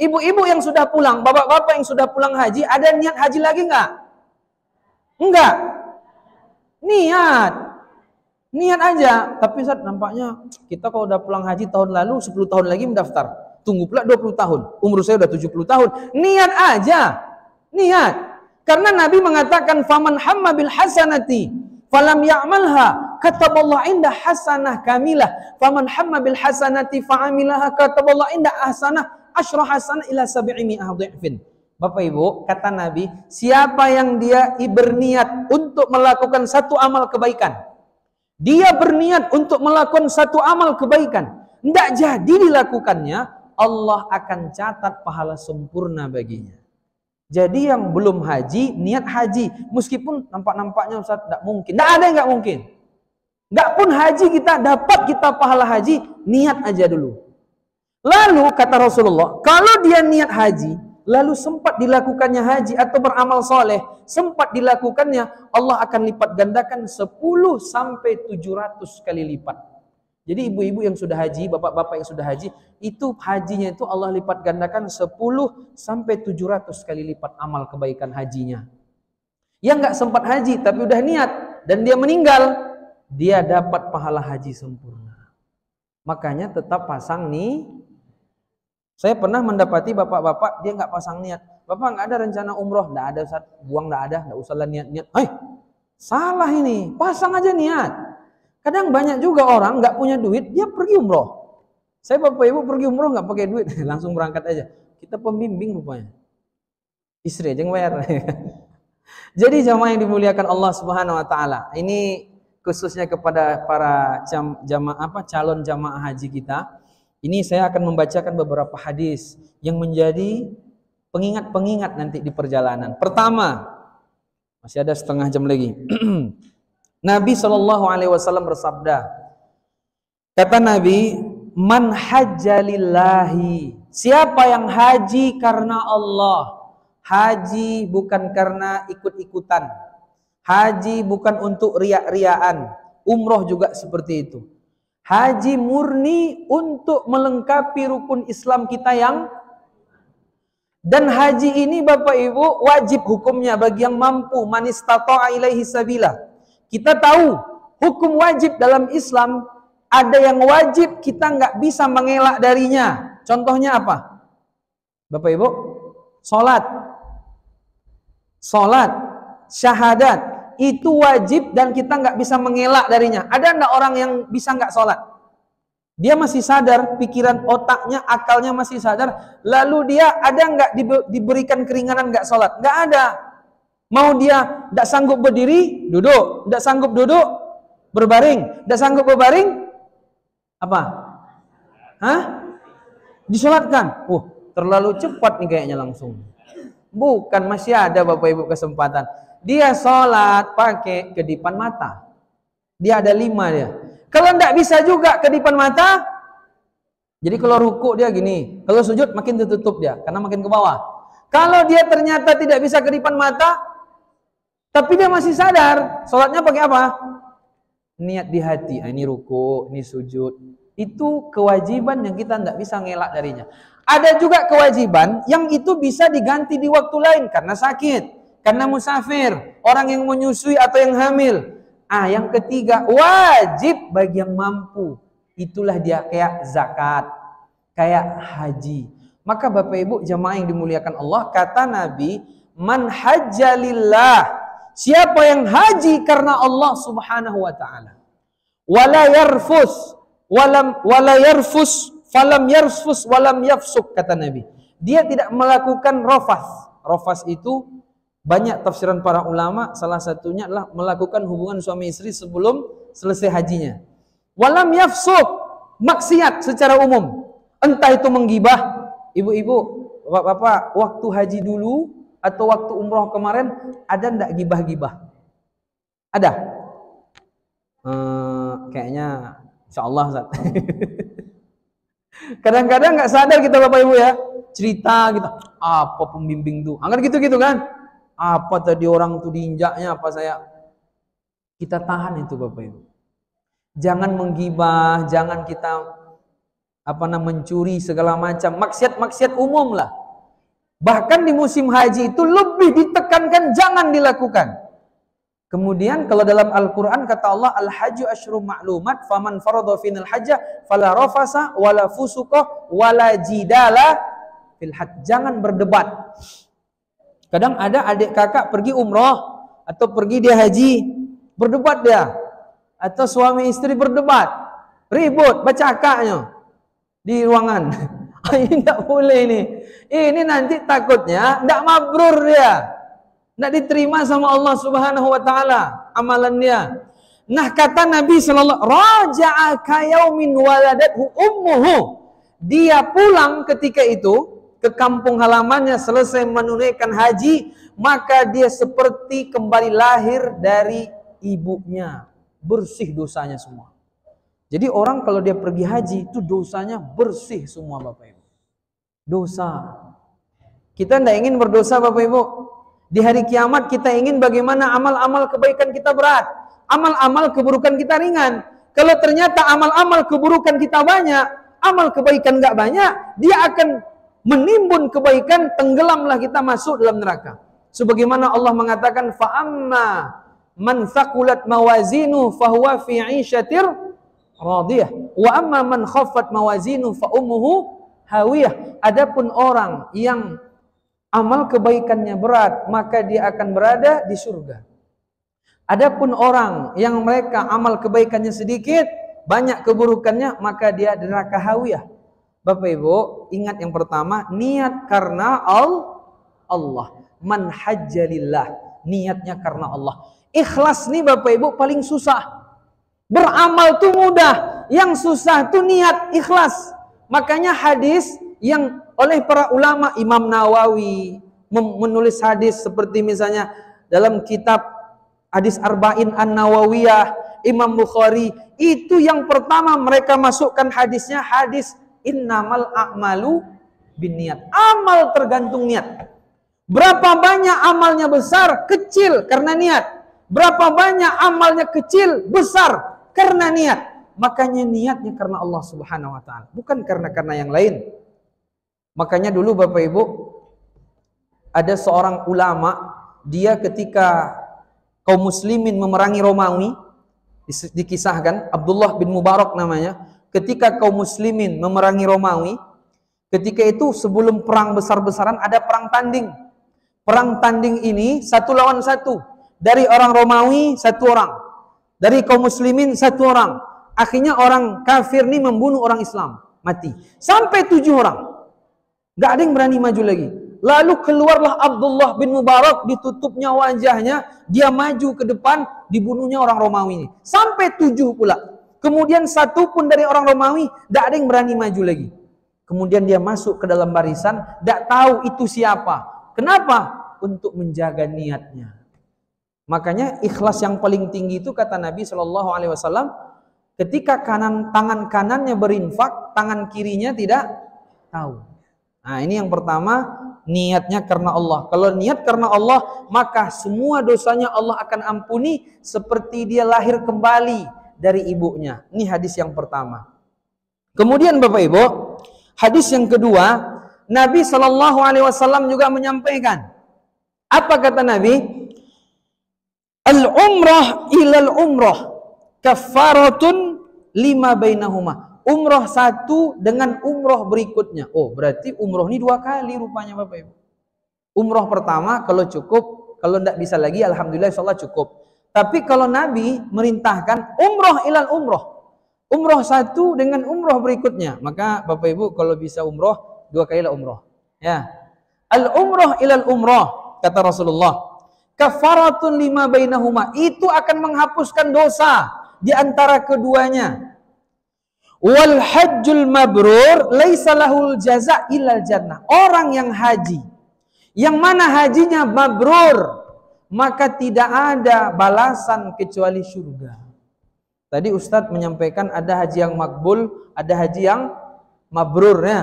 Ibu-ibu yang sudah pulang, bapak-bapak yang sudah pulang haji, ada niat haji lagi nggak? Enggak. Niat aja. Tapi Ustaz, nampaknya kita kalau udah pulang haji tahun lalu 10 tahun lagi mendaftar. Tunggu pula 20 tahun. Umur saya udah 70 tahun. Niat aja. Niat. Karena Nabi mengatakan faman hamma bil hasanati falam ya'malha kataballahu inda hasanah kamilah. Faman hamma bil hasanati fa'amilaha kataballahu inda hasanah asyra hasanah ila 700 dhifin. Bapak Ibu, kata Nabi, siapa yang dia berniat untuk melakukan satu amal kebaikan, dia berniat untuk melakukan satu amal kebaikan, tidak jadi dilakukannya, Allah akan catat pahala sempurna baginya. Jadi yang belum haji, niat haji, meskipun nampak-nampaknya Ustaz tidak mungkin, tidak ada yang nggak mungkin. Nggak pun haji kita dapat kita pahala haji, niat aja dulu. Lalu kata Rasulullah, kalau dia niat haji, lalu sempat dilakukannya haji atau beramal soleh, sempat dilakukannya, Allah akan lipat gandakan 10 sampai 700 kali lipat. Jadi ibu-ibu yang sudah haji, bapak-bapak yang sudah haji, itu hajinya itu Allah lipat gandakan 10 sampai 700 kali lipat amal kebaikan hajinya. Yang nggak sempat haji tapi udah niat dan dia meninggal, dia dapat pahala haji sempurna. Makanya tetap pasang nih. Saya pernah mendapati bapak-bapak dia nggak pasang niat. Bapak nggak ada rencana umroh, nggak ada Ustaz, buang nggak ada, nggak usah lah niat-niat. Salah ini, pasang aja niat. Kadang banyak juga orang nggak punya duit, dia pergi umroh. Saya bapak ibu pergi umroh nggak pakai duit, langsung berangkat aja. Kita pembimbing rupanya. Istri aja yang bayar. Jadi jamaah yang dimuliakan Allah Subhanahu Wa Taala, ini khususnya kepada para calon jamaah haji kita. Ini saya akan membacakan beberapa hadis yang menjadi pengingat-pengingat nanti di perjalanan. Pertama, masih ada setengah jam lagi. Nabi SAW bersabda, kata Nabi, man hajjalillahi, siapa yang haji karena Allah, haji bukan karena ikut-ikutan, haji bukan untuk riak-riaan, umroh juga seperti itu. Haji murni untuk melengkapi rukun Islam kita dan haji ini Bapak Ibu wajib hukumnya bagi yang mampu, man istata'a ilaihi sabila. Kita tahu hukum wajib dalam Islam, ada yang wajib kita nggak bisa mengelak darinya. Contohnya apa? Bapak Ibu, salat, syahadat. Itu wajib dan kita nggak bisa mengelak darinya. Ada nggak orang yang bisa nggak sholat? Dia masih sadar, pikiran otaknya, akalnya masih sadar. Lalu dia ada nggak diberikan keringanan nggak sholat? Nggak ada. Mau dia nggak sanggup berdiri, duduk. Nggak sanggup duduk, berbaring. Nggak sanggup berbaring, apa? Disolatkan. Terlalu cepat nih kayaknya langsung. Bukan, masih ada Bapak Ibu kesempatan. Dia sholat pakai kedipan mata. Dia ada 5 dia. Kalau tidak bisa juga kedipan mata, jadi kalau ruku dia gini, kalau sujud makin tertutup dia, karena makin ke bawah. Kalau dia ternyata tidak bisa kedipan mata, tapi dia masih sadar, sholatnya pakai apa? Niat di hati. Ini ruku, ini sujud. Itu kewajiban yang kita tidak bisa ngelak darinya. Ada juga kewajiban yang itu bisa diganti di waktu lain karena sakit. Karena musafir, orang yang menyusui atau yang hamil. Yang ketiga, wajib bagi yang mampu. Itulah dia kayak zakat, kayak haji. Maka Bapak Ibu jamaah yang dimuliakan Allah, kata Nabi, man hajjalillah, siapa yang haji karena Allah Subhanahu wa taala. Wala yarfus falam yarfus walam yafsuk, kata Nabi. Dia tidak melakukan rafas. Rafas itu banyak tafsiran para ulama, salah satunya adalah melakukan hubungan suami istri sebelum selesai hajinya. Walam yafsuk, maksiat secara umum. Entah itu menggibah. Ibu-ibu, bapak-bapak, waktu haji dulu atau waktu umroh kemarin, ada ndak gibah-gibah? Ada? Kayaknya insyaallah Ustaz. Kadang-kadang nggak sadar kita Bapak Ibu ya, cerita gitu, apa pembimbing tuh, angkat gitu-gitu kan? Apa tadi orang tuh diinjaknya apa saya? Kita tahan itu Bapak Ibu. Jangan menggibah, jangan kita mencuri segala macam, maksiat-maksiat umum lah. Bahkan di musim haji itu lebih ditekankan jangan dilakukan. Kemudian kalau dalam Al-Quran kata Allah, al-hajju asyrum ma'lumat, faman faradha final hajja fala rafasa wala fusuqa wala jidala fil hajj. Jangan berdebat. Kadang ada adik kakak pergi umroh atau pergi dia haji, berdebat dia. Atau suami istri berdebat, ribut, bercakapnya di ruangan. Ini tidak boleh ini. Ini nanti takutnya tidak mabrur dia, tidak diterima sama Allah Subhanahu wa taala amalan dia. Nah, kata Nabi sallallahu raja'a ka yaumin waladathu ummuhu. Dia pulang ketika itu ke kampung halamannya selesai menunaikan haji, maka dia seperti kembali lahir dari ibunya. Bersih dosanya semua. Jadi orang kalau dia pergi haji itu dosanya bersih semua, Bapak Ibu. Dosa. Kita tidak ingin berdosa, Bapak Ibu. Di hari kiamat kita ingin bagaimana amal-amal kebaikan kita berat, amal-amal keburukan kita ringan. Kalau ternyata amal-amal keburukan kita banyak, amal kebaikan nggak banyak, dia akan menimbun kebaikan, tenggelamlah kita masuk dalam neraka. Sebagaimana Allah mengatakan, fa'amma man thaqulat mawazinu fahuwa fi 'isyatir radiyah wa amma man khaffat mawazinu fa ummuhu hawiyah. Adapun orang yang amal kebaikannya berat, maka dia akan berada di surga. Adapun orang yang mereka amal kebaikannya sedikit, banyak keburukannya, maka dia di neraka hawiyah. Bapak Ibu, ingat yang pertama, niat karena Allah. Man hajjalillah, niatnya karena Allah. Ikhlas nih Bapak Ibu paling susah. Beramal tuh mudah, yang susah tuh niat ikhlas. Makanya hadis yang oleh para ulama, Imam Nawawi menulis hadis seperti misalnya dalam kitab hadis Arba'in An-Nawawiyah, Imam Bukhari, itu yang pertama mereka masukkan hadisnya hadis innamal a'malu binniyat. Amal tergantung niat. Berapa banyak amalnya besar, kecil karena niat. Berapa banyak amalnya kecil, besar karena niat. Makanya niatnya karena Allah Subhanahu wa taala, bukan karena yang lain. Makanya dulu Bapak Ibu, ada seorang ulama, dia ketika kaum muslimin memerangi Romawi, dikisahkan, Abdullah bin Mubarak namanya, ketika kaum muslimin memerangi Romawi, ketika itu sebelum perang besar-besaran ada perang tanding. Perang tanding ini 1 lawan 1. Dari orang Romawi 1 orang, dari kaum muslimin 1 orang. Akhirnya orang kafir ini membunuh orang Islam, mati. Sampai 7 orang. Gak ada yang berani maju lagi. Lalu keluarlah Abdullah bin Mubarak, ditutupnya wajahnya, dia maju ke depan, dibunuhnya orang Romawi ini. Sampai 7 pula. Kemudian 1 pun dari orang Romawi, gak ada yang berani maju lagi. Kemudian dia masuk ke dalam barisan, gak tahu itu siapa. Kenapa? Untuk menjaga niatnya. Makanya ikhlas yang paling tinggi itu kata Nabi SAW, ketika tangan kanannya berinfak, tangan kirinya tidak tahu. Nah, ini yang pertama, niatnya karena Allah. Kalau niat karena Allah, maka semua dosanya Allah akan ampuni seperti dia lahir kembali dari ibunya. Ini hadis yang pertama. Kemudian Bapak Ibu, hadis yang kedua, Nabi SAW juga menyampaikan. Apa kata Nabi? Al-umrah ilal umrah kafaratun lima bainahuma. Umrah 1 dengan umrah berikutnya. Oh, berarti umrah ini 2 kali rupanya Bapak Ibu. Umrah pertama kalau cukup, kalau tidak bisa lagi alhamdulillah insyaallah cukup. Tapi kalau Nabi merintahkan umrah ilal umrah. Umrah 1 dengan umrah berikutnya. Maka Bapak Ibu kalau bisa umrah 2 kali lah umrah. Ya. Al-umrah ilal umrah kata Rasulullah. Kafaratun lima bainahuma. Itu akan menghapuskan dosa di antara keduanya. Wal hajjul mabrur laisa lahul jaza illal jannah. Orang yang haji, yang mana hajinya mabrur, maka tidak ada balasan kecuali surga. Tadi Ustadz menyampaikan ada haji yang makbul, ada haji yang mabrur ya.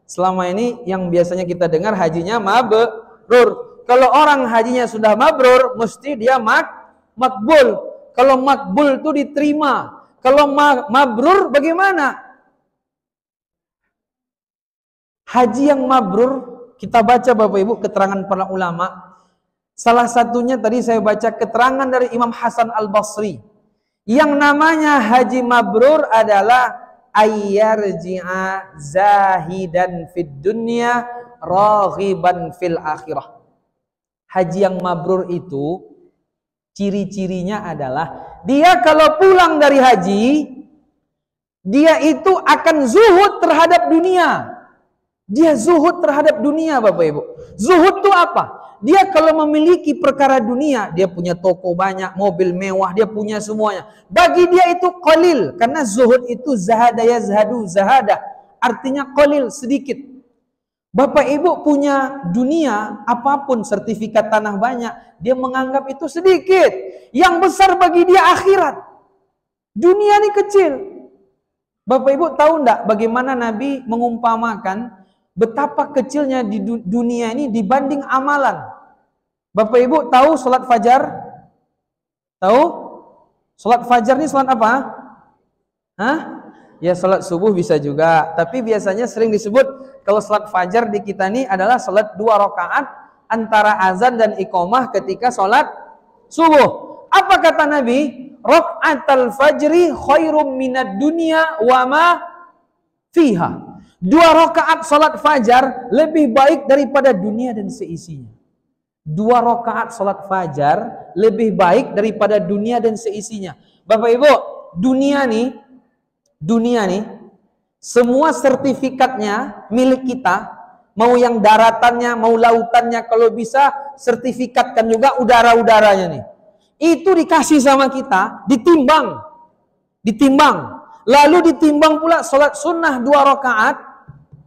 Selama ini yang biasanya kita dengar hajinya mabrur. Kalau orang hajinya sudah mabrur, mesti dia makbul. Kalau makbul itu diterima. Kalau mabrur bagaimana? Haji yang mabrur, kita baca Bapak Ibu keterangan para ulama. Salah satunya tadi saya baca keterangan dari Imam Hasan Al-Basri. Yang namanya haji mabrur adalah ayyarji'a zahidan fid dunya raghiban fil akhirah. Haji yang mabrur itu ciri-cirinya adalah dia kalau pulang dari haji, dia itu akan zuhud terhadap dunia. Dia zuhud terhadap dunia Bapak Ibu. Zuhud itu apa? Dia kalau memiliki perkara dunia, dia punya toko banyak, mobil mewah, dia punya semuanya. Bagi dia itu qalil, karena zuhud itu zahada yazhadu, zahada. Artinya qalil, sedikit. Bapak Ibu punya dunia, apapun sertifikat tanah banyak, dia menganggap itu sedikit. Yang besar bagi dia akhirat. Dunia ini kecil. Bapak Ibu tahu enggak bagaimana Nabi mengumpamakan betapa kecilnya di dunia ini dibanding amalan. Bapak Ibu tahu salat fajar? Tahu? Salat fajar ini salat apa? Hah? Ya salat subuh bisa juga, tapi biasanya sering disebut kalau salat fajar di kita ini adalah salat 2 rakaat antara azan dan iqamah ketika salat subuh. Apa kata Nabi? Rakaatul fajri khairum minad dunya wa ma fiha. 2 rakaat salat fajar lebih baik daripada dunia dan seisinya. 2 rakaat salat fajar lebih baik daripada dunia dan seisinya. Bapak Ibu, dunia nih semua sertifikatnya milik kita, mau yang daratannya, mau lautannya, kalau bisa sertifikatkan juga udara-udaranya nih. Itu dikasih sama kita, ditimbang. Lalu ditimbang pula salat sunnah 2 rakaat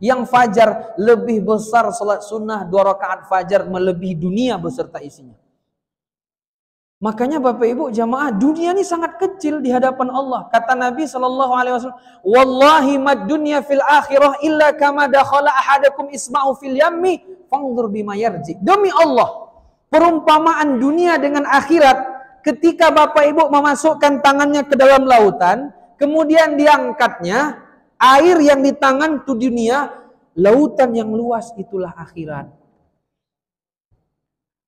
yang fajar lebih besar salat sunnah 2 rakaat fajar melebihi dunia beserta isinya. Makanya Bapak Ibu jamaah, dunia ini sangat kecil di hadapan Allah. Kata Nabi SAW, wallahi mad dunya fil akhirah illa kama dakhala ahadakum isma'u fil yammi fanzur bima yarji. Demi Allah, perumpamaan dunia dengan akhirat, ketika Bapak Ibu memasukkan tangannya ke dalam lautan, kemudian diangkatnya, air yang di tangan itu dunia, lautan yang luas itulah akhirat.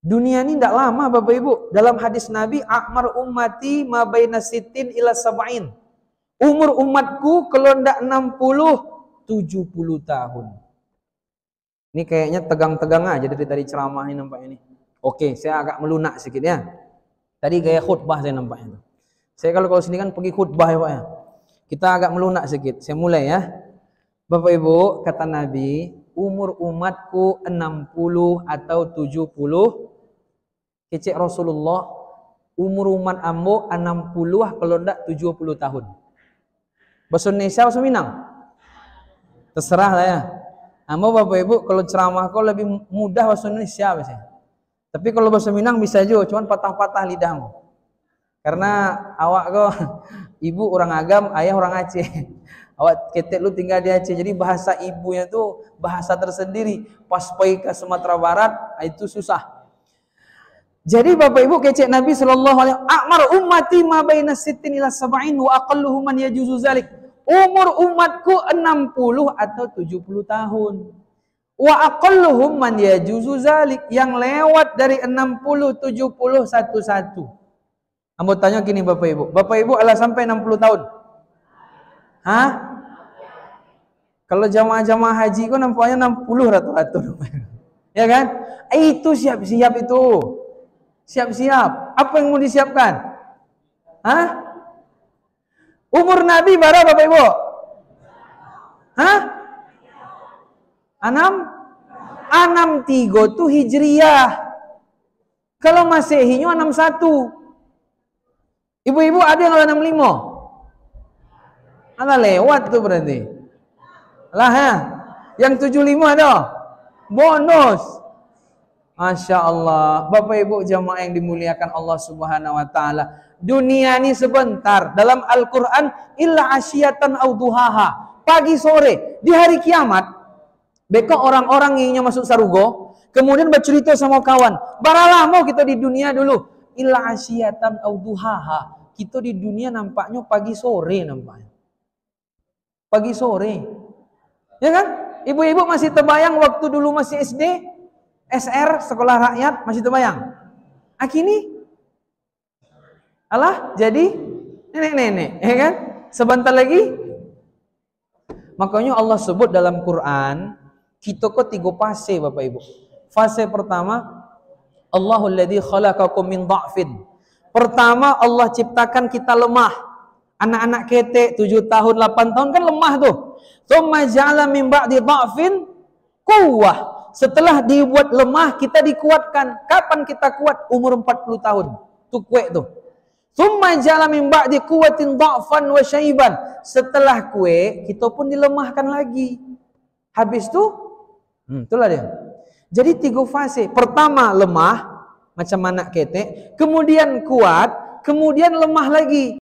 Dunia ini tidak lama Bapak Ibu. Dalam hadis Nabi, akmar ummati ma baina sittin ila sab'in. Umur umatku kalau tidak 60, 70 tahun. Ini kayaknya tegang-tegang aja dari tadi ceramah ini nampak ini. Oke, saya agak melunak sedikit ya. Tadi gaya khutbah saya nampaknya. Saya kalau sini kan pergi khutbah ya Pak ya. Kita agak melunak sedikit. Saya mulai ya. Bapak Ibu, kata Nabi, umur umatku 60 atau 70. Kecek Rasulullah, umur umat ambo 60 kalau enggak 70 tahun. Bahasa Indonesia, bahasa Minang? Terserah lah ya. Ambo Bapak Ibu kalau ceramah kau lebih mudah bahasa Indonesia biasanya. Tapi kalau bahasa Minang bisa juga, cuman patah-patah lidahmu. Karena awak kau ibu orang Agam, ayah orang Aceh. Awak ketek lu tinggal di Aceh, jadi bahasa ibunya tuh bahasa tersendiri. Pas pergi ke Sumatera Barat itu susah. Jadi Bapak Ibu kecek Nabi sallallahu alaihi wasallam, akmar ummati ma baina sittin ila sab'in wa aqalluhum man yajuzu zalik. Umur umatku 60 atau 70 tahun. Wa aqalluhum man yajuzu zalik, yang lewat dari 60 70 satu-satu. Ambo tanya gini Bapak Ibu. Bapak Ibu ala sampai 60 tahun? Hah? Kalau jamaah-jamaah haji kok nampaknya 60 rata-rata. Ya kan? Itu siap-siap itu. Siap-siap. Apa yang mau disiapkan? Hah? Umur Nabi berapa Bapak Ibu? Hah? 63 tuh Hijriyah. Kalau Masehinya 61. Ibu-ibu ada yang 65? Ada lewat tuh berarti. Lah ya. Yang 75 ada? Bonus. Masya Allah. Bapak Ibu jamaah yang dimuliakan Allah Subhanahu wa taala. Dunia ini sebentar. Dalam Al-Qur'an illa asyiyatan au duhaha. Pagi sore di hari kiamat, beka orang-orang yang masuk sarugo, kemudian bercerita sama kawan, "Baralah mau kita di dunia dulu." Illa asyiyatan au duhaha. Kita di dunia nampaknya pagi sore nampaknya. Pagi sore. Ya kan? Ibu-ibu masih terbayang waktu dulu masih SD, SR, sekolah rakyat, masih terbayang? Kini, alah, jadi nenek-nenek, ya kan? Sebentar lagi. Makanya Allah sebut dalam Quran, kita kok 3 fase Bapak Ibu. Fase pertama, Allahul ladzi khalaqakum min dha'fin. Pertama, Allah ciptakan kita lemah. Anak-anak ketek 7 tahun, 8 tahun kan lemah tuh. Tsumma ja'ala min ba'di dha'fin quwwah. Setelah dibuat lemah, kita dikuatkan. Kapan kita kuat? Umur 40 tahun. Tuh kue tuh. Tsumma ja'ala min ba'di quwwatin dha'fan wa syaiban. Setelah kue, kita pun dilemahkan lagi. Habis tuh, itulah dia. Jadi 3 fase. Pertama lemah, macam anak ketek. Kemudian kuat, kemudian lemah lagi.